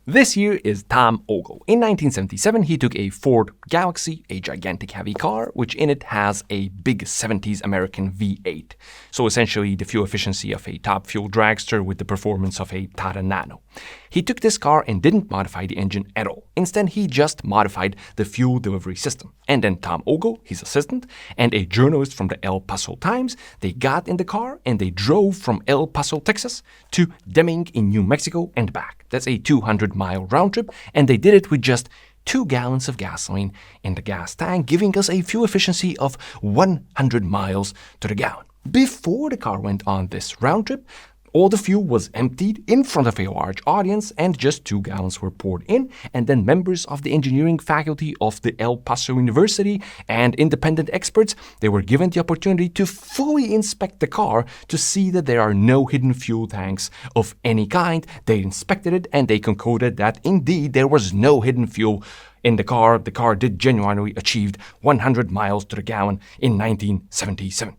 This here is Tom Ogle. In 1977, he took a Ford Galaxie, a gigantic heavy car, which in it has a big 70s American V8. So essentially the fuel efficiency of a top fuel dragster with the performance of a Tata Nano. He took this car and didn't modify the engine at all. Instead, he just modified the fuel delivery system. And then Tom Ogle, his assistant, and a journalist from the El Paso Times, they got in the car and they drove from El Paso, Texas to Deming in New Mexico and back. That's a 200-mile round trip, and they did it with just 2 gallons of gasoline in the gas tank, giving us a fuel efficiency of 100 miles to the gallon. Before the car went on this round trip, all the fuel was emptied in front of a large audience and just 2 gallons were poured in, and then members of the engineering faculty of the El Paso University and independent experts, they were given the opportunity to fully inspect the car to see that there are no hidden fuel tanks of any kind. They inspected it and they concluded that indeed there was no hidden fuel in the car. The car did genuinely achieve 100 miles to the gallon in 1977.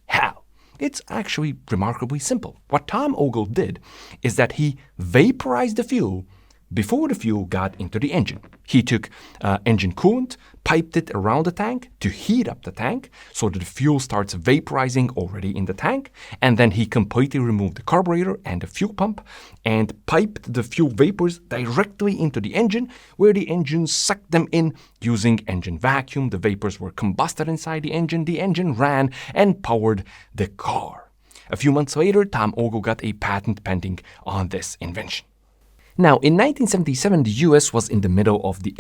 How? It's actually remarkably simple. What Tom Ogle did is that he vaporized the fuel before the fuel got into the engine. He took engine coolant, piped it around the tank to heat up the tank so that the fuel starts vaporizing already in the tank, and then he completely removed the carburetor and the fuel pump and piped the fuel vapors directly into the engine, where the engine sucked them in using engine vacuum. The vapors were combusted inside the engine ran and powered the car. A few months later, Tom Ogle got a patent pending on this invention. Now, in 1977, the US was in the middle of the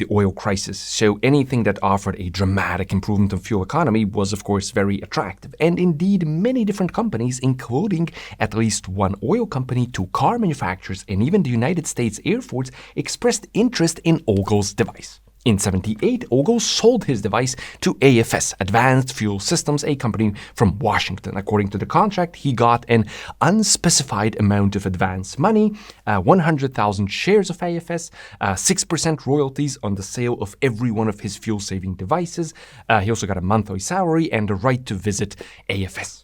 oil crisis, so anything that offered a dramatic improvement of fuel economy was, of course, very attractive. And indeed, many different companies, including at least one oil company, 2 car manufacturers, and even the United States Air Force, expressed interest in Ogle's device. In 1978, Ogle sold his device to AFS, Advanced Fuel Systems, a company from Washington. According to the contract, he got an unspecified amount of advance money, 100,000 shares of AFS, 6% royalties on the sale of every one of his fuel-saving devices. He also got a monthly salary and the right to visit AFS.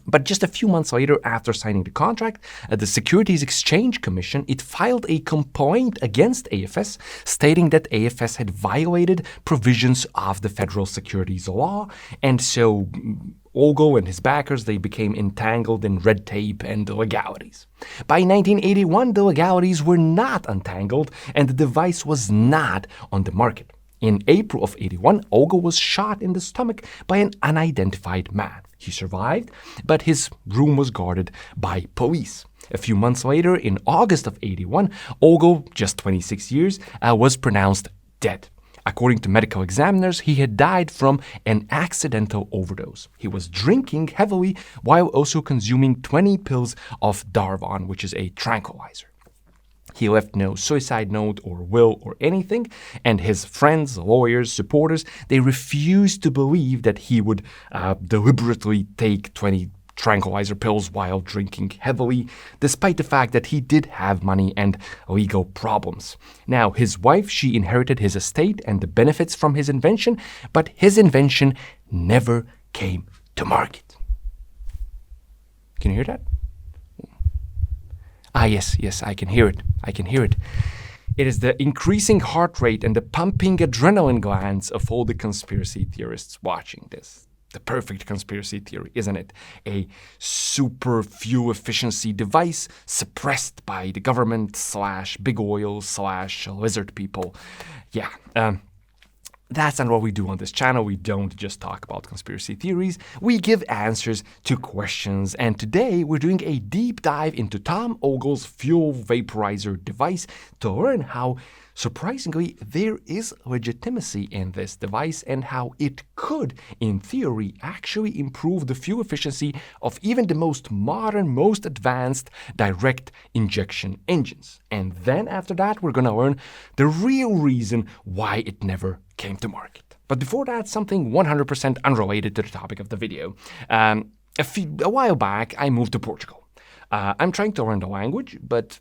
But just a few months later, after signing the contract, the Securities Exchange Commission, it filed a complaint against AFS, stating that AFS had violated provisions of the federal securities law, and so Ogle and his backers, they became entangled in red tape and legalities. By 1981, the legalities were not untangled, and the device was not on the market. In April of 1981, Ogle was shot in the stomach by an unidentified man. He survived, but his room was guarded by police. A few months later, in August of 1981, Ogle, just 26 years, was pronounced dead. According to medical examiners, he had died from an accidental overdose. He was drinking heavily while also consuming 20 pills of Darvon, which is a tranquilizer. He left no suicide note or will or anything, and his friends, lawyers, supporters, they refused to believe that he would deliberately take 20 tranquilizer pills while drinking heavily, despite the fact that he did have money and legal problems. Now, his wife, she inherited his estate and the benefits from his invention, but his invention never came to market. Can you hear that? Yes, I can hear it. It is the increasing heart rate and the pumping adrenaline glands of all the conspiracy theorists watching this. The perfect conspiracy theory, isn't it? A super fuel efficiency device suppressed by the government / big oil / lizard people. Yeah, that's not what we do on this channel. We don't just talk about conspiracy theories. We give answers to questions. And today we're doing a deep dive into Tom Ogle's fuel vaporizer device to learn how, surprisingly, there is legitimacy in this device and how it could, in theory, actually improve the fuel efficiency of even the most modern, most advanced direct injection engines. And then after that, we're going to learn the real reason why it never came to market. But before that, something 100% unrelated to the topic of the video. A while back, I moved to Portugal. I'm trying to learn the language, but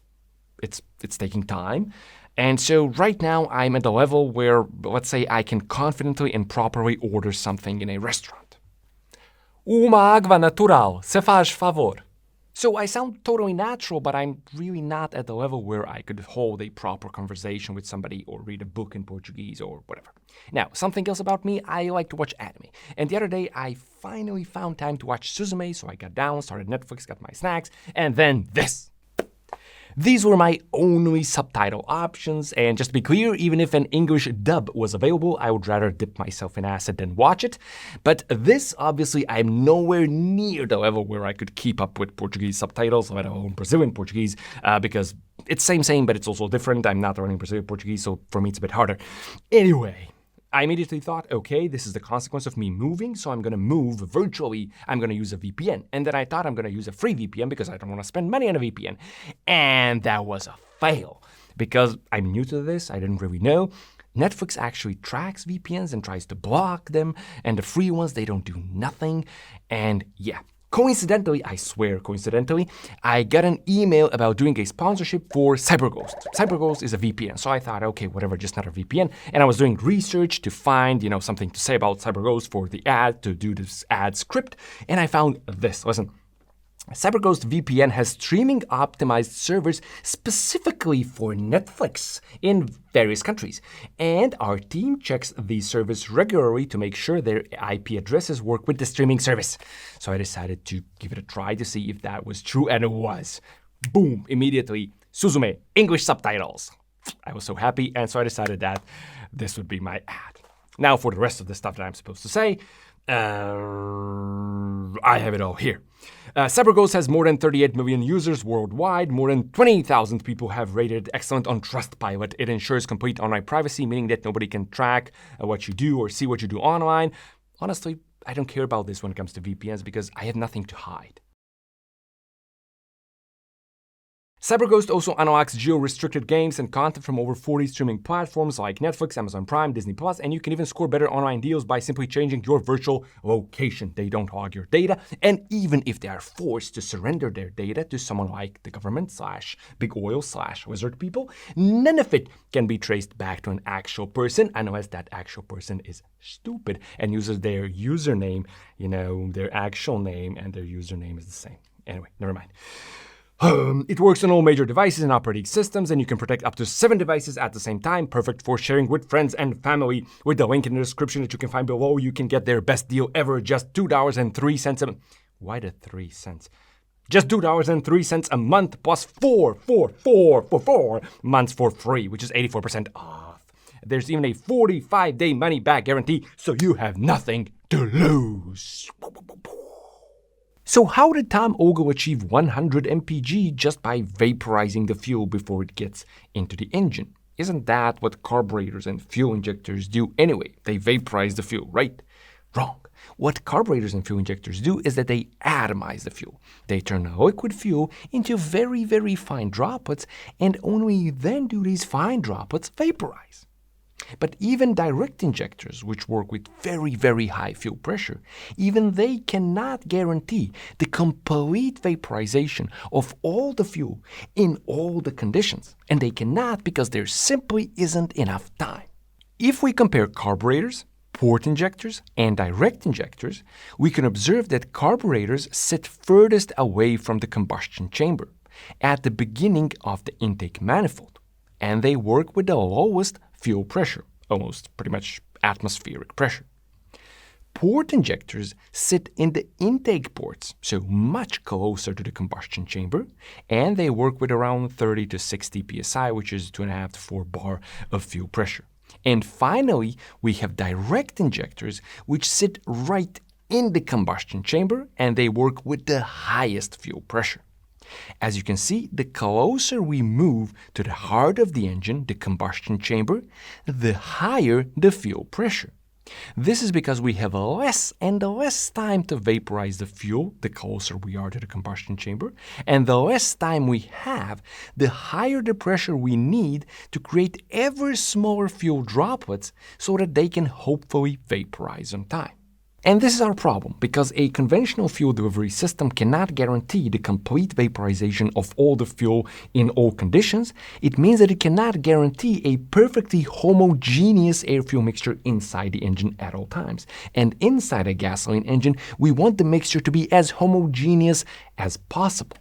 it's taking time. And so right now, I'm at the level where, let's say, I can confidently and properly order something in a restaurant. Uma água natural, se faz favor. So I sound totally natural, but I'm really not at the level where I could hold a proper conversation with somebody or read a book in Portuguese or whatever. Now, something else about me, I like to watch anime. And the other day, I finally found time to watch Suzume, so I got down, started Netflix, got my snacks, and then this. These were my only subtitle options, and just to be clear, even if an English dub was available, I would rather dip myself in acid than watch it. But this, obviously, I'm nowhere near the level where I could keep up with Portuguese subtitles, let alone Brazilian Portuguese, because it's same, but it's also different. I'm not learning Brazilian Portuguese, so for me it's a bit harder. Anyway, I immediately thought, okay, this is the consequence of me moving, so I'm going to move virtually. I'm going to use a VPN. And then I thought I'm going to use a free VPN because I don't want to spend money on a VPN. And that was a fail. Because I'm new to this, I didn't really know. Netflix actually tracks VPNs and tries to block them. And the free ones, they don't do nothing. And yeah. Coincidentally, I swear coincidentally, I got an email about doing a sponsorship for CyberGhost. CyberGhost is a VPN, so I thought, okay, whatever, just another VPN. And I was doing research to find, something to say about CyberGhost for the ad, to do this ad script, and I found this. Listen. CyberGhost VPN has streaming optimized servers specifically for Netflix in various countries. And our team checks these servers regularly to make sure their IP addresses work with the streaming service. So I decided to give it a try to see if that was true, and it was. Boom, immediately, Suzume, English subtitles. I was so happy, and so I decided that this would be my ad. Now for the rest of the stuff that I'm supposed to say, I have it all here. CyberGhost has more than 38 million users worldwide. More than 20,000 people have rated excellent on Trustpilot. It ensures complete online privacy, meaning that nobody can track what you do or see what you do online. Honestly, I don't care about this when it comes to VPNs because I have nothing to hide. CyberGhost also unlocks geo-restricted games and content from over 40 streaming platforms like Netflix, Amazon Prime, Disney+, and you can even score better online deals by simply changing your virtual location. They don't hog your data, and even if they are forced to surrender their data to someone like the government / big oil / wizard people, none of it can be traced back to an actual person unless that actual person is stupid and uses their username, their actual name, and their username is the same. Anyway, never mind. It works on all major devices and operating systems, and you can protect up to 7 devices at the same time, perfect for sharing with friends and family. With the link in the description that you can find below, you can get their best deal ever, just $2.03 a month. Why the 3 cents? Just $2.03 a month plus 4 months for free, which is 84% off. There's even a 45-day money-back guarantee, so you have nothing to lose. So how did Tom Ogle achieve 100 MPG just by vaporizing the fuel before it gets into the engine? Isn't that what carburetors and fuel injectors do anyway? They vaporize the fuel, right? Wrong. What carburetors and fuel injectors do is that they atomize the fuel. They turn a liquid fuel into very, very fine droplets, and only then do these fine droplets vaporize. But even direct injectors, which work with very, very high fuel pressure, even they cannot guarantee the complete vaporization of all the fuel in all the conditions. And they cannot because there simply isn't enough time. If we compare carburetors, port injectors, and direct injectors, we can observe that carburetors sit furthest away from the combustion chamber, at the beginning of the intake manifold, and they work with the lowest fuel pressure, almost pretty much atmospheric pressure. Port injectors sit in the intake ports, so much closer to the combustion chamber, and they work with around 30 to 60 psi, which is 2.5 to 4 bar of fuel pressure. And finally, we have direct injectors, which sit right in the combustion chamber, and they work with the highest fuel pressure. As you can see, the closer we move to the heart of the engine, the combustion chamber, the higher the fuel pressure. This is because we have less and less time to vaporize the fuel the closer we are to the combustion chamber, and the less time we have, the higher the pressure we need to create ever smaller fuel droplets so that they can hopefully vaporize on time. And this is our problem, because a conventional fuel delivery system cannot guarantee the complete vaporization of all the fuel in all conditions. It means that it cannot guarantee a perfectly homogeneous air-fuel mixture inside the engine at all times. And inside a gasoline engine, we want the mixture to be as homogeneous as possible.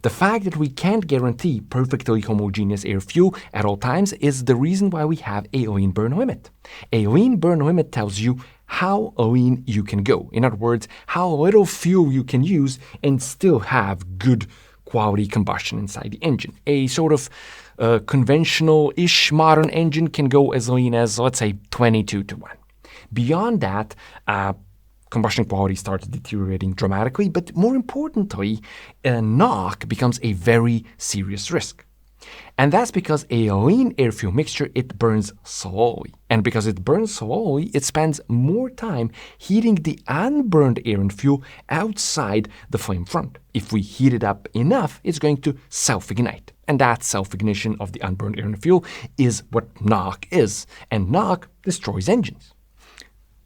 The fact that we can't guarantee perfectly homogeneous air fuel at all times is the reason why we have a lean burn limit. A lean burn limit tells you how lean you can go. In other words, how little fuel you can use and still have good quality combustion inside the engine. A sort of conventional-ish modern engine can go as lean as, let's say, 22 to 1. Beyond that, combustion quality starts deteriorating dramatically, but more importantly, knock becomes a very serious risk. And that's because a lean air fuel mixture, it burns slowly. And because it burns slowly, it spends more time heating the unburned air and fuel outside the flame front. If we heat it up enough, it's going to self-ignite. And that self-ignition of the unburned air and fuel is what knock is. And knock destroys engines.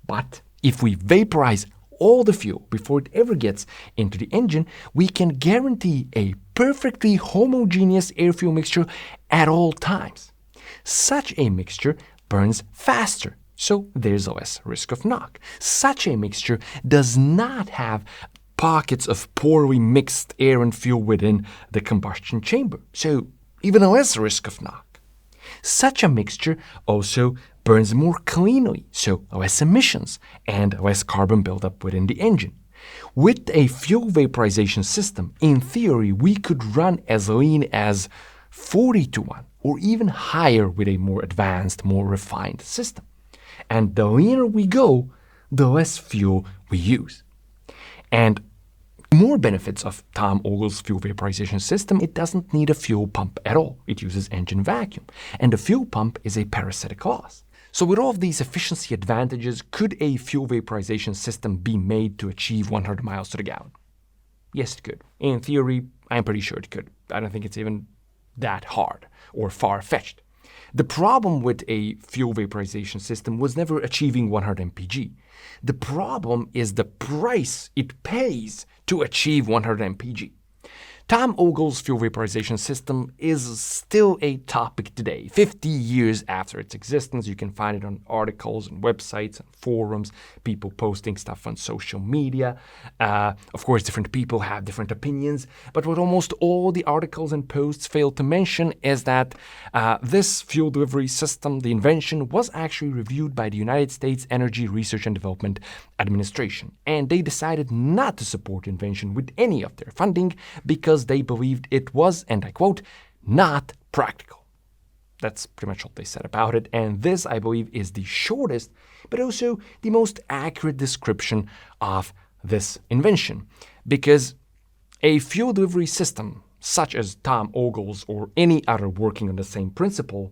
But if we vaporize all the fuel before it ever gets into the engine, we can guarantee a perfectly homogeneous air-fuel mixture at all times. Such a mixture burns faster, so there's less risk of knock. Such a mixture does not have pockets of poorly mixed air and fuel within the combustion chamber, so even less risk of knock. Such a mixture also burns more cleanly, so less emissions and less carbon buildup within the engine. With a fuel vaporization system, in theory, we could run as lean as 40 to 1 or even higher with a more advanced, more refined system. And the leaner we go, the less fuel we use. And more benefits of Tom Ogle's fuel vaporization system, it doesn't need a fuel pump at all. It uses engine vacuum. And the fuel pump is a parasitic loss. So with all of these efficiency advantages, could a fuel vaporization system be made to achieve 100 miles to the gallon? Yes, it could. In theory, I'm pretty sure it could. I don't think it's even that hard or far-fetched. The problem with a fuel vaporization system was never achieving 100 mpg. The problem is the price it pays to achieve 100 mpg. Tom Ogle's fuel vaporization system is still a topic today. 50 years after its existence, you can find it on articles and websites and forums, people posting stuff on social media. Of course, different people have different opinions, but what almost all the articles and posts fail to mention is that this fuel delivery system, the invention, was actually reviewed by the United States Energy Research and Development Administration, and they decided not to support the invention with any of their funding because they believed it was, and I quote, not practical. That's pretty much all they said about it, and this, I believe, is the shortest, but also the most accurate description of this invention, because a fuel delivery system, such as Tom Ogle's or any other working on the same principle,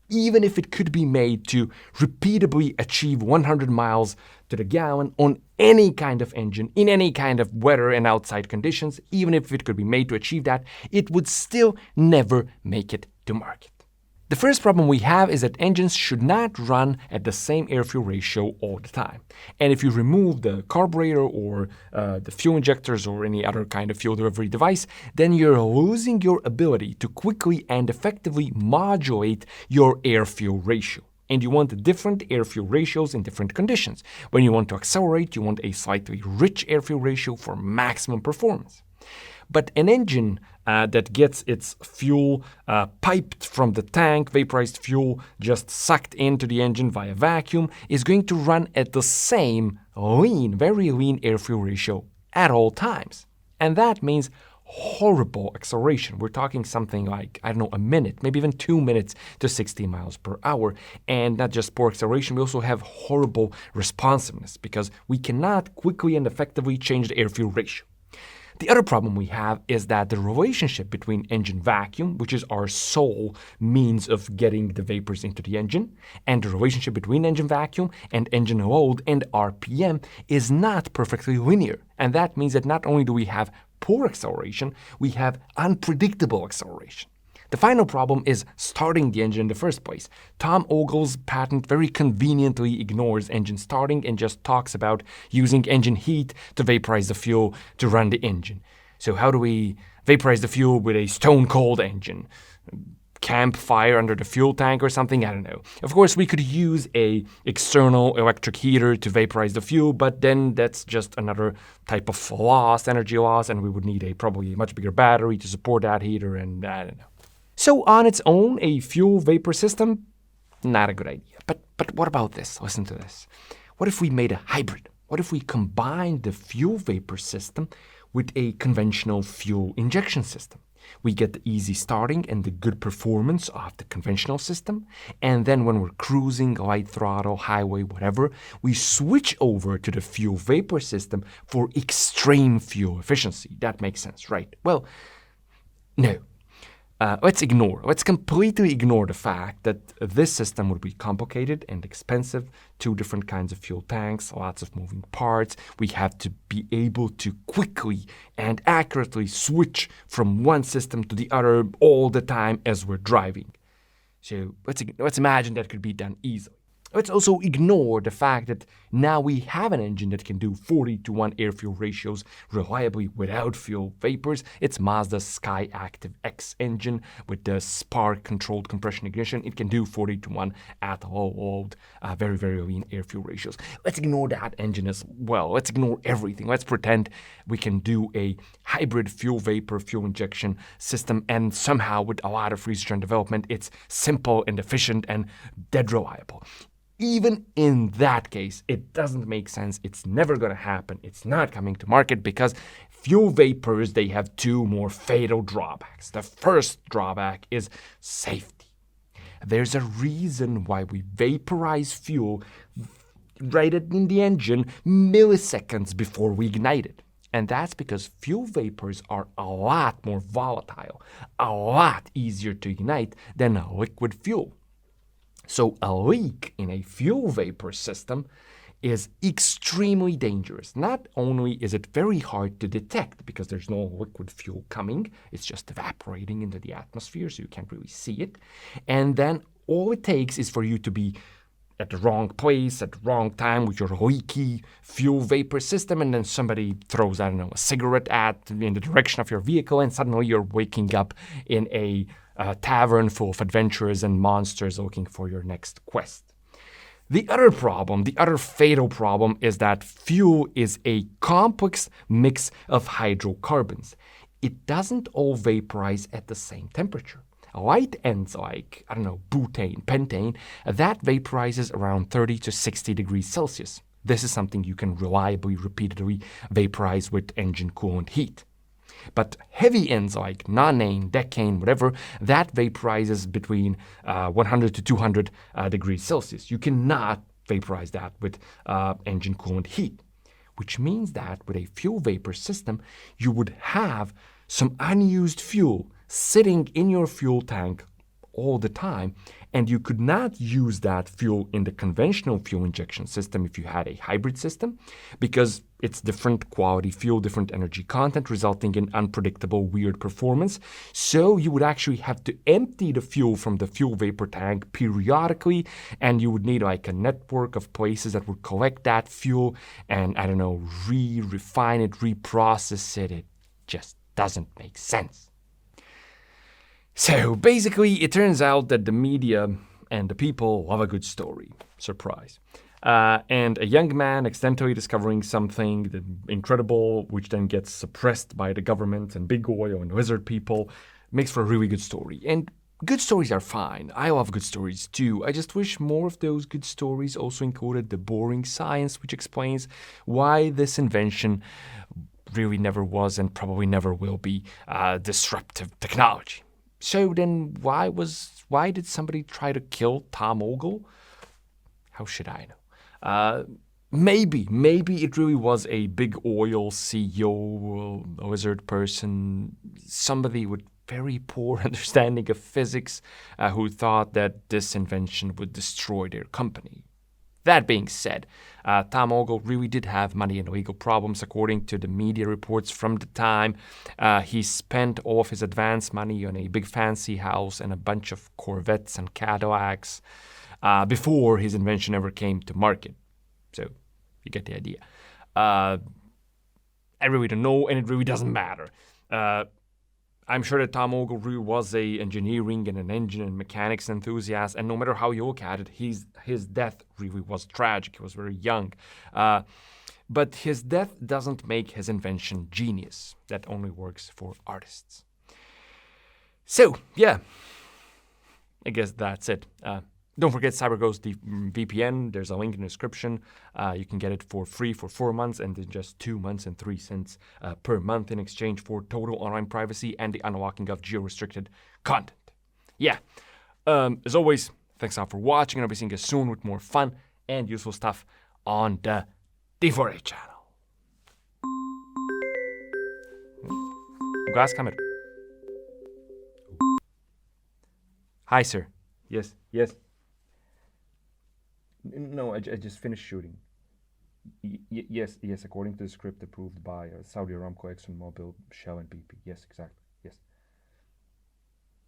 even if it could be made to repeatably achieve 100 miles to the gallon on any kind of engine, in any kind of weather and outside conditions, even if it could be made to achieve that, it would still never make it to market. The first problem we have is that engines should not run at the same air-fuel ratio all the time. And if you remove the carburetor or the fuel injectors or any other kind of fuel delivery device, then you're losing your ability to quickly and effectively modulate your air-fuel ratio. And you want different air-fuel ratios in different conditions. When you want to accelerate, you want a slightly rich air-fuel ratio for maximum performance. But an engine that gets its fuel piped from the tank, vaporized fuel just sucked into the engine via vacuum, is going to run at the same lean, very lean air-fuel ratio at all times. And that means horrible acceleration. We're talking something like, I don't know, a minute, maybe even 2 minutes to 60 miles per hour. And not just poor acceleration, we also have horrible responsiveness because we cannot quickly and effectively change the air-fuel ratio. The other problem we have is that the relationship between engine vacuum, which is our sole means of getting the vapors into the engine, and the relationship between engine vacuum and engine load and RPM is not perfectly linear. And that means that not only do we have poor acceleration, we have unpredictable acceleration. The final problem is starting the engine in the first place. Tom Ogle's patent very conveniently ignores engine starting and just talks about using engine heat to vaporize the fuel to run the engine. So how do we vaporize the fuel with a stone-cold engine? campfire under the fuel tank or something, I don't know. Of course, we could use a external electric heater to vaporize the fuel, but then that's just another type of loss, energy loss, and we would need a probably much bigger battery to support that heater, and I don't know. So on its own, a fuel vapor system, not a good idea. But what about this? Listen to this. What if we made a hybrid? What if we combined the fuel vapor system with a conventional fuel injection system? We get the easy starting and the good performance of the conventional system, and then when we're cruising, light throttle, highway, whatever, we switch over to the fuel vapor system for extreme fuel efficiency. That makes sense, right? Well, no. Let's completely ignore the fact that this system would be complicated and expensive, 2 different kinds of fuel tanks, lots of moving parts. We have to be able to quickly and accurately switch from one system to the other all the time as we're driving. So let's imagine that could be done easily. Let's also ignore the fact that now we have an engine that can do 40-to-1 air-fuel ratios reliably without fuel vapors. It's Mazda's Sky Active X engine with the spark-controlled compression ignition. It can do 40-to-1 at low load, very, very lean air-fuel ratios. Let's ignore that engine as well. Let's ignore everything. Let's pretend we can do a hybrid fuel vapor, fuel injection system, and somehow with a lot of research and development, it's simple and efficient and dead reliable. Even in that case, it doesn't make sense. It's never going to happen. It's not coming to market because fuel vapors, they have 2 more fatal drawbacks. The first drawback is safety. There's a reason why we vaporize fuel right in the engine milliseconds before we ignite it. And that's because fuel vapors are a lot more volatile, a lot easier to ignite than a liquid fuel. So a leak in a fuel vapor system is extremely dangerous. Not only is it very hard to detect because there's no liquid fuel coming, it's just evaporating into the atmosphere, so you can't really see it. And then all it takes is for you to be at the wrong place at the wrong time with your leaky fuel vapor system, and then somebody throws, I don't know, a cigarette in the direction of your vehicle, and suddenly you're waking up in a tavern full of adventurers and monsters looking for your next quest. The other problem, the other fatal problem, is that fuel is a complex mix of hydrocarbons. It doesn't all vaporize at the same temperature. Light ends like, I don't know, butane, pentane, that vaporizes around 30 to 60 degrees Celsius. This is something you can reliably, repeatedly vaporize with engine coolant heat. But heavy ends like nonane, decane, whatever, that vaporizes between 100 to 200 degrees Celsius. You cannot vaporize that with engine coolant heat, which means that with a fuel vapor system, you would have some unused fuel sitting in your fuel tank all the time, and you could not use that fuel in the conventional fuel injection system if you had a hybrid system, because it's different quality fuel, different energy content, resulting in unpredictable, weird performance. So you would actually have to empty the fuel from the fuel vapor tank periodically, and you would need like a network of places that would collect that fuel and, I don't know, refine it, reprocess it. It just doesn't make sense. So basically, it turns out that the media and the people love a good story. Surprise. And a young man accidentally discovering something incredible, which then gets suppressed by the government and big oil and lizard people, makes for a really good story. And good stories are fine. I love good stories too. I just wish more of those good stories also included the boring science, which explains why this invention really never was and probably never will be disruptive technology. So then why did somebody try to kill Tom Ogle? How should I know? Maybe it really was a big oil CEO, a lizard person, somebody with very poor understanding of physics who thought that this invention would destroy their company. That being said, Tom Ogle really did have money and legal problems, according to the media reports from the time. He spent all of his advance money on a big fancy house and a bunch of Corvettes and Cadillacs before his invention ever came to market. So you get the idea. I really don't know, and it really doesn't matter. I'm sure that Tom Ogle really was a engineering and an engine and mechanics enthusiast, and no matter how you look at it, his death really was tragic. He was very young. But his death doesn't make his invention genius. That only works for artists. So, yeah, I guess that's it. Don't forget CyberGhost VPN. There's a link in the description. You can get it for free for 4 months and then just 2 months and 3 cents per month in exchange for total online privacy and the unlocking of geo-restricted content. Yeah. As always, thanks a lot for watching, and I'll be seeing you soon with more fun and useful stuff on the D4A channel. Glass camera. Hi, sir. Yes, yes. No, I just finished shooting. Yes, according to the script approved by Saudi Aramco, ExxonMobil, Shell, and BP. Yes, exactly. Yes.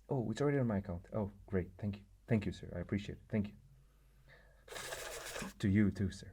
Oh, it's already on my account. Oh, great. Thank you. Thank you, sir. I appreciate it. Thank you. To you too, sir.